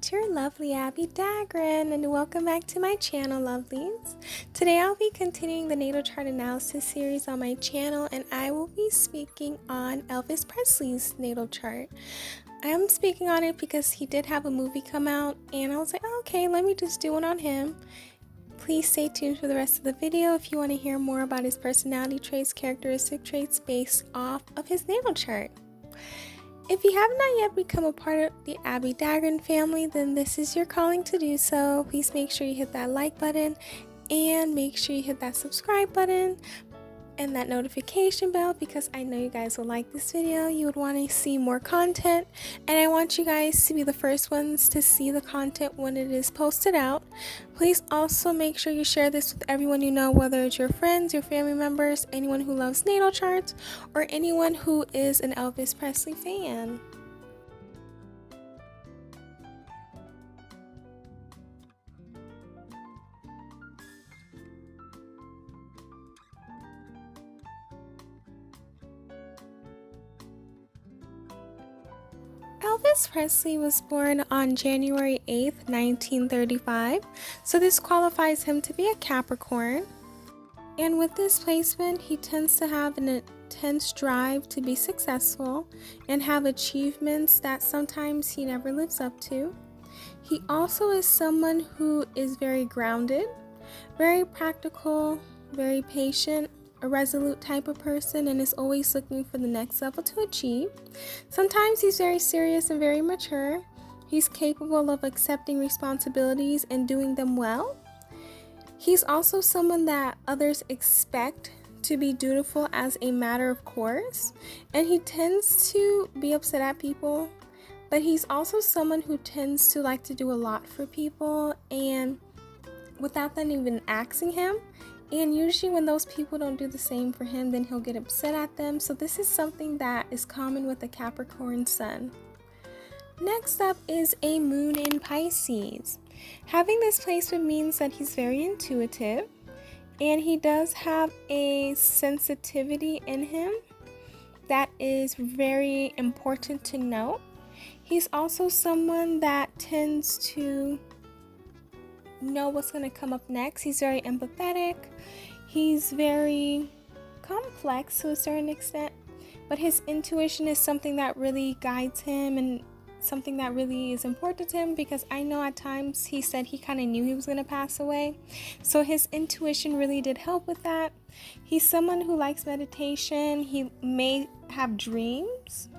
it's your lovely Abbie Dagrin, and welcome back to my channel, lovelies. Today I'll be continuing the natal chart analysis series on my channel, and I will be speaking on Elvis Presley's natal chart. I am speaking on it because he did have a movie come out, and I was like, oh, okay, let me just do one on him. Please stay tuned for the rest of the video if you want to hear more about his personality traits, characteristic traits based off of his natal chart. If you have not yet become a part of the Abbie Dagrin family, then this is your calling to do so. Please make sure you hit that like button and make sure you hit that subscribe button and that notification bell, because I know you guys will like this video. You would want to see more content, and I want you guys to be the first ones to see the content when it is posted out. Please also make sure you share this with everyone you know, whether it's your friends, your family members, anyone who loves natal charts, or anyone who is an Elvis Presley fan. Elvis Presley was born on January 8th, 1935, so this qualifies him to be a Capricorn. And with this placement, he tends to have an intense drive to be successful and have achievements that sometimes he never lives up to. He also is someone who is very grounded, very practical, very patient, a resolute type of person, and is always looking for the next level to achieve. Sometimes he's very serious and very mature. He's capable of accepting responsibilities and doing them well. He's also someone that others expect to be dutiful as a matter of course, and he tends to be upset at people, but he's also someone who tends to like to do a lot for people and without them even asking him. And usually when those people don't do the same for him, then he'll get upset at them. So this is something that is common with a Capricorn sun. Next up is a moon in Pisces. Having this placement means that he's very intuitive, and he does have a sensitivity in him that is very important to note. He's also someone that tends to know what's going to come up next. He's very empathetic. He's very complex to a certain extent, but his intuition is something that really guides him and something that really is important to him, because I know at times he said he kind of knew he was going to pass away, so his intuition really did help with that. He's someone who likes meditation. He may have dreams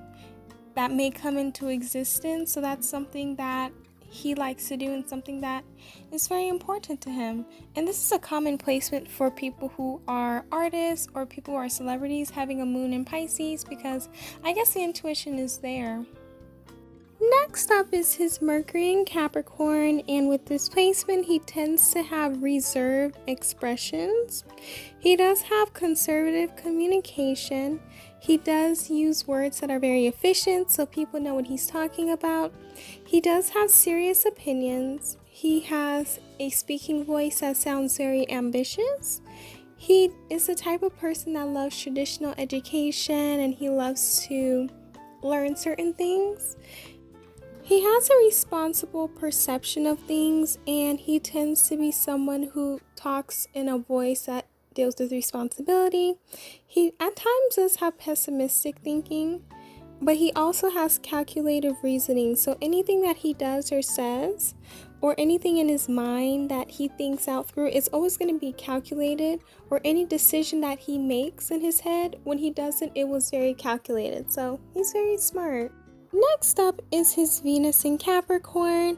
that may come into existence, so that's something that he likes to do and something that is very important to him. And this is a common placement for people who are artists or people who are celebrities, having a moon in Pisces, because I guess the intuition is there. Next up is his Mercury in Capricorn, and with this placement he tends to have reserved expressions. He does have conservative communication. He does use words that are very efficient so people know what he's talking about. He does have serious opinions. He has a speaking voice that sounds very ambitious. He is the type of person that loves traditional education, and he loves to learn certain things. He has a responsible perception of things, and he tends to be someone who talks in a voice that deals with responsibility. He at times does have pessimistic thinking, but he also has calculative reasoning. So anything that he does or says, or anything in his mind that he thinks out through, is always going to be calculated, or any decision that he makes in his head, when he does it, it was very calculated. So he's very smart. Next up is his Venus in Capricorn,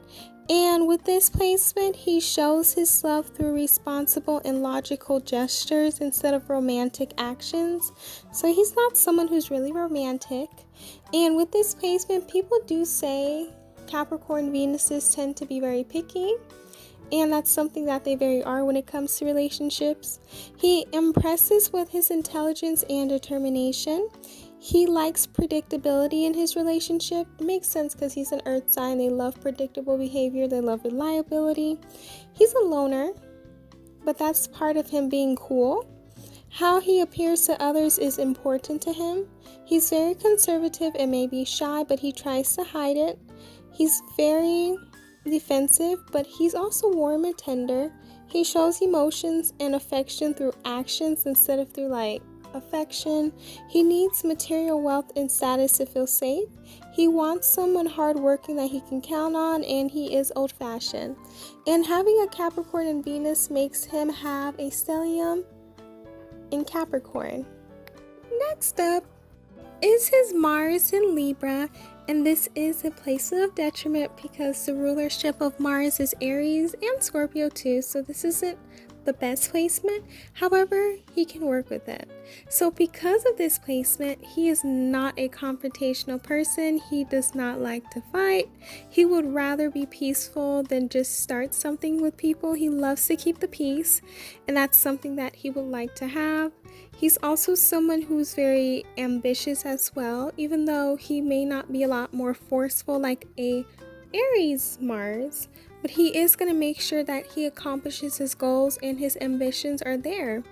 and with this placement he shows his love through responsible and logical gestures instead of romantic actions. So he's not someone who's really romantic. And with this placement, people do say Capricorn Venuses tend to be very picky, and that's something that they very are when it comes to relationships. He impresses with his intelligence and determination. He likes predictability in his relationship. It makes sense because he's an earth sign. They love predictable behavior. They love reliability. He's a loner, but that's part of him being cool. How he appears to others is important to him. He's very conservative and maybe shy, but he tries to hide it. He's very defensive, but he's also warm and tender. He shows emotions and affection through actions instead of through affection. He needs material wealth and status to feel safe. He wants someone hardworking that he can count on, and he is old-fashioned. And having a Capricorn in Venus makes him have a stellium in Capricorn. Next up is his Mars in Libra, and this is a placement of detriment because the rulership of Mars is Aries and Scorpio too, so this isn't the best placement. However, he can work with it. So because of this placement, he is not a confrontational person. He does not like to fight. He would rather be peaceful than just start something with people. He loves to keep the peace, and that's something that he would like to have. He's also someone who's very ambitious as well, even though he may not be a lot more forceful like a Aries Mars, but he is going to make sure that he accomplishes his goals and his ambitions are there.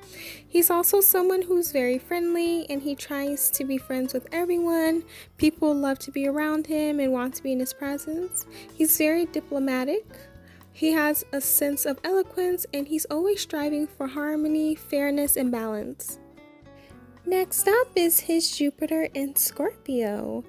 He's also someone who's very friendly, and he tries to be friends with everyone. People love to be around him and want to be in his presence. He's very diplomatic. He has a sense of eloquence, and he's always striving for harmony, fairness, and balance. Next up is his Jupiter in Scorpio.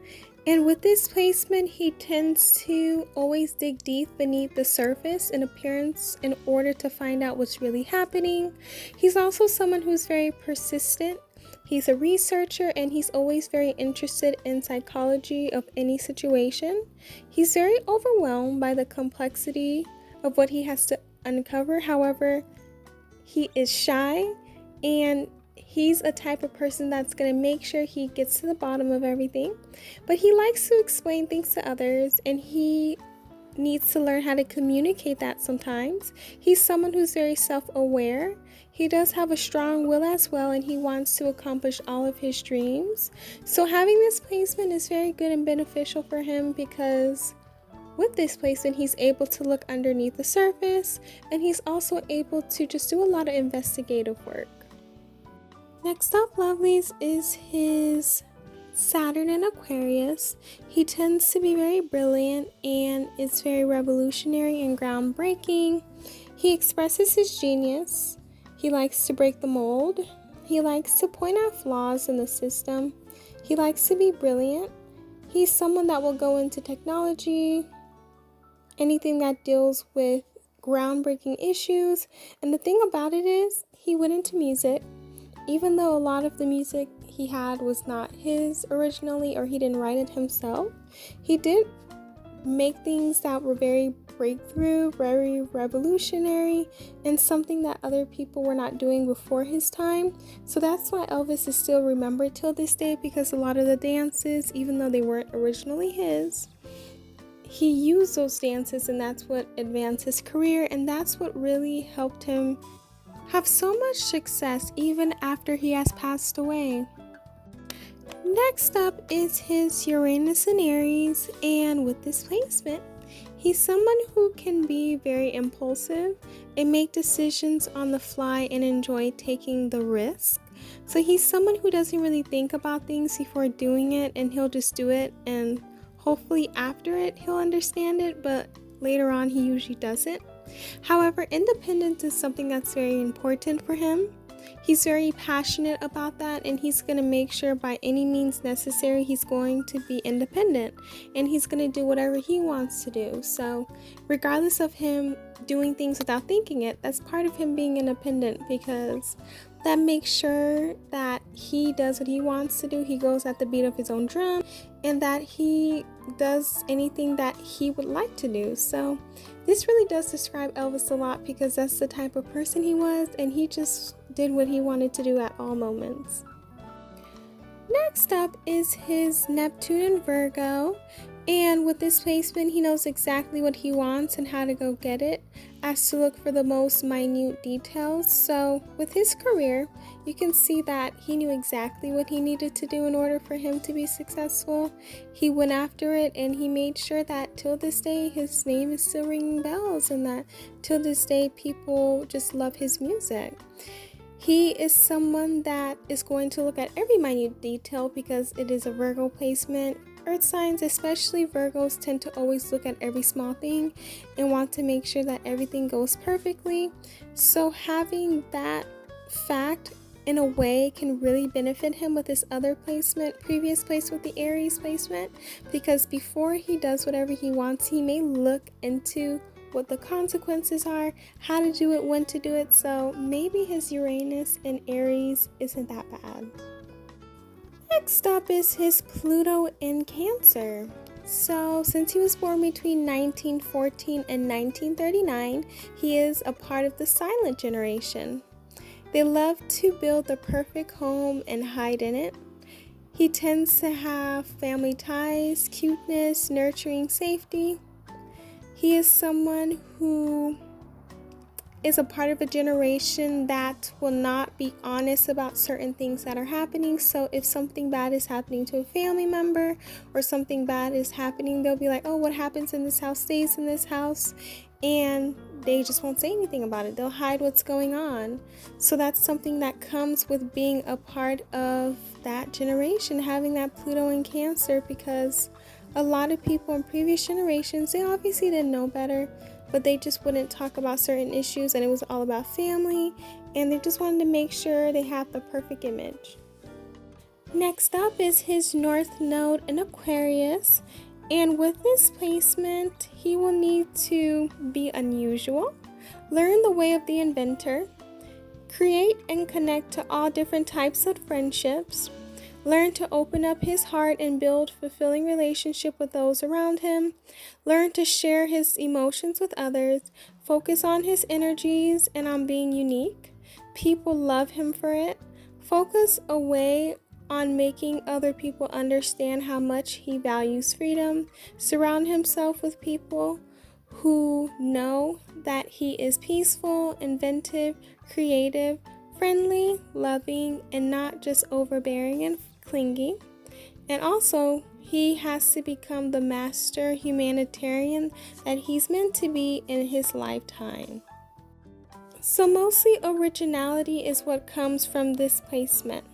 And with this placement, he tends to always dig deep beneath the surface and appearance in order to find out what's really happening. He's also someone who's very persistent. He's a researcher, and he's always very interested in psychology of any situation. He's very overwhelmed by the complexity of what he has to uncover. However, he is shy, and he's a type of person that's going to make sure he gets to the bottom of everything, but he likes to explain things to others, and he needs to learn how to communicate that sometimes. He's someone who's very self-aware. He does have a strong will as well, and he wants to accomplish all of his dreams. So having this placement is very good and beneficial for him because with this placement, he's able to look underneath the surface, and he's also able to just do a lot of investigative work. Next up, lovelies, is his Saturn in Aquarius. He tends to be very brilliant and is very revolutionary and groundbreaking. He expresses his genius. He likes to break the mold. He likes to point out flaws in the system. He likes to be brilliant. He's someone that will go into technology, anything that deals with groundbreaking issues. And the thing about it is, he went into music. Even though a lot of the music he had was not his originally, or he didn't write it himself, he did make things that were very breakthrough, very revolutionary, and something that other people were not doing before his time. So that's why Elvis is still remembered till this day, because a lot of the dances, even though they weren't originally his, he used those dances, and that's what advanced his career, and that's what really helped him have so much success even after he has passed away. Next up is his Uranus in Aries, and with this placement, he's someone who can be very impulsive and make decisions on the fly and enjoy taking the risk. So he's someone who doesn't really think about things before doing it, and he'll just do it, and hopefully after it he'll understand it, but later on he usually doesn't. However, independence is something that's very important for him. He's very passionate about that, and he's going to make sure by any means necessary he's going to be independent, and he's going to do whatever he wants to do. So regardless of him doing things without thinking it, that's part of him being independent, because that makes sure that he does what he wants to do. He goes at the beat of his own drum, and that he does anything that he would like to do. So this really does describe Elvis a lot, because that's the type of person he was, and he just did what he wanted to do at all moments. Next up is his Neptune in Virgo, and with this placement, he knows exactly what he wants and how to go get it, as to look for the most minute details. So with his career, you can see that he knew exactly what he needed to do in order for him to be successful. He went after it, and he made sure that till this day his name is still ringing bells, and that till this day people just love his music. He is someone that is going to look at every minute detail because it is a Virgo placement. earth signs, especially Virgos, tend to always look at every small thing and want to make sure that everything goes perfectly. So having that fact in a way can really benefit him with his other placement, previous place with the Aries placement, because before he does whatever he wants, he may look into what the consequences are, how to do it, when to do it. So maybe his Uranus in Aries isn't that bad. Next up is his Pluto in Cancer. So since he was born between 1914 and 1939, he is a part of the silent generation. They love to build the perfect home and hide in it. He tends to have family ties, cuteness, nurturing, safety. He is someone who is a part of a generation that will not be honest about certain things that are happening. So if something bad is happening to a family member or something bad is happening, they'll be like, oh, what happens in this house stays in this house. And they just won't say anything about it. They'll hide what's going on. So that's something that comes with being a part of that generation, having that Pluto in Cancer, because a lot of people in previous generations, they obviously didn't know better, but they just wouldn't talk about certain issues, and it was all about family, and they just wanted to make sure they had the perfect image. Next up is his North Node in Aquarius, and with this placement, he will need to be unusual, learn the way of the inventor, create and connect to all different types of friendships, learn to open up his heart and build fulfilling relationship with those around him, learn to share his emotions with others, focus on his energies and on being unique. People love him for it. Focus away on making other people understand how much he values freedom. Surround himself with people who know that he is peaceful, inventive, creative, friendly, loving, and not just overbearing and clingy. And also, he has to become the master humanitarian that he's meant to be in his lifetime. So mostly originality is what comes from this placement.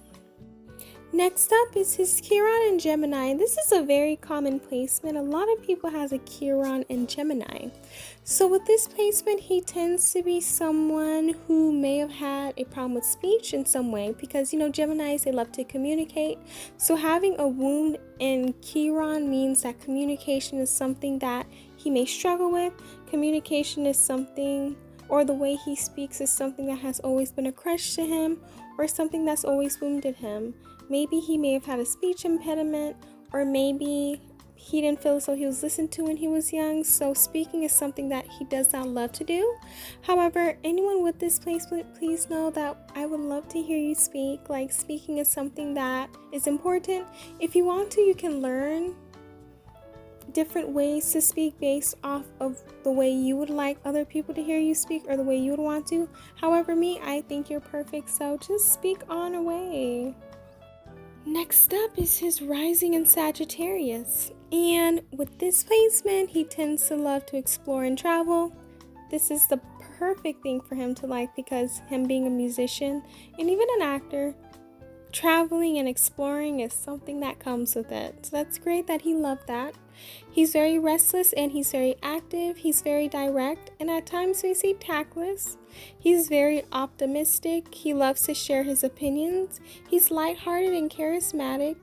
Next up is his Chiron in Gemini. This is a very common placement. A lot of people has a Chiron in Gemini. So with this placement, he tends to be someone who may have had a problem with speech in some way, because Geminis, they love to communicate. So having a wound in Chiron means that communication is something that he may struggle with. Communication is something, or the way he speaks is something that has always been a crutch to him, or something that's always wounded him. Maybe he may have had a speech impediment, or maybe he didn't feel as though he was listened to when he was young. So speaking is something that he does not love to do. However, anyone with this placement, please know that I would love to hear you speak. Like, speaking is something that is important. If you want to, you can learn different ways to speak based off of the way you would like other people to hear you speak, or the way you would want to. However, I think you're perfect, so just speak on away. Next up is his rising in Sagittarius, and with this placement, he tends to love to explore and travel. This is the perfect thing for him to like, because him being a musician and even an actor, traveling and exploring is something that comes with it. So that's great that he loved that. He's very restless and he's very active. He's very direct, and at times we see tactless. He's very optimistic. He loves to share his opinions. He's lighthearted and charismatic.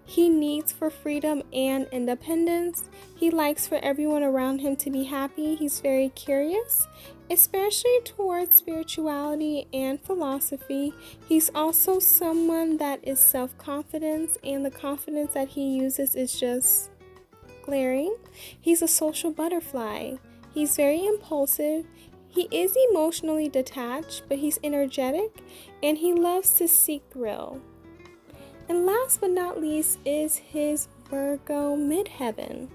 He needs for freedom and independence. He likes for everyone around him to be happy. He's very curious, especially towards spirituality and philosophy. He's also someone that is self-confident, and the confidence that he uses is just glaring. He's a social butterfly. He's very impulsive. He is emotionally detached, but he's energetic, and he loves to seek thrill. And last but not least is his Virgo midheaven.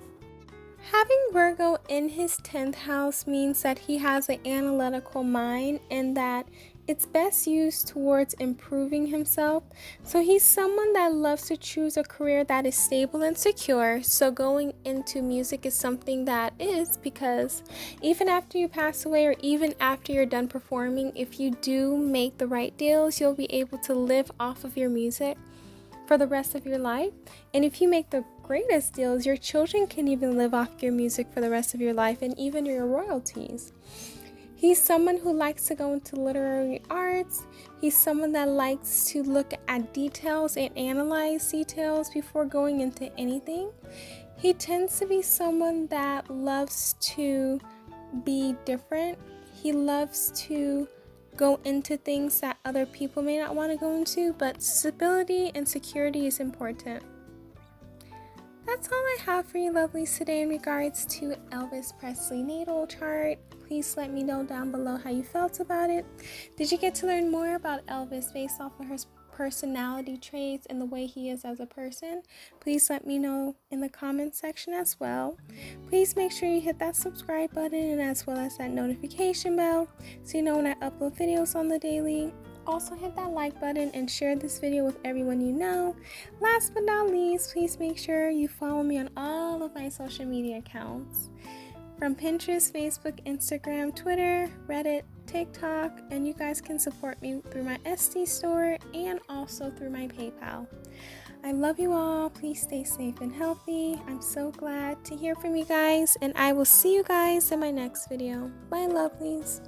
Having Virgo in his 10th house means that he has an analytical mind, and that it's best used towards improving himself. So he's someone that loves to choose a career that is stable and secure. So going into music is something that is, because even after you pass away, or even after you're done performing, if you do make the right deals, you'll be able to live off of your music for the rest of your life. And if you make the greatest deals. Your children can even live off your music for the rest of your life, and even your royalties. He's someone who likes to go into literary arts. He's someone that likes to look at details and analyze details before going into anything. He tends to be someone that loves to be different. He loves to go into things that other people may not want to go into, but stability and security is important. That's all I have for you lovelies today in regards to Elvis Presley Natal Chart. Please let me know down below how you felt about it. Did you get to learn more about Elvis based off of his personality traits and the way he is as a person? Please let me know in the comment section as well. Please make sure you hit that subscribe button and as well as that notification bell so you know when I upload videos on the daily. Also hit that like button and share this video with everyone you know. Last but not least, please make sure you follow me on all of my social media accounts. From Pinterest, Facebook, Instagram, Twitter, Reddit, TikTok, and you guys can support me through my Etsy store and also through my PayPal. I love you all. Please stay safe and healthy. I'm so glad to hear from you guys, and I will see you guys in my next video. Bye, lovelies.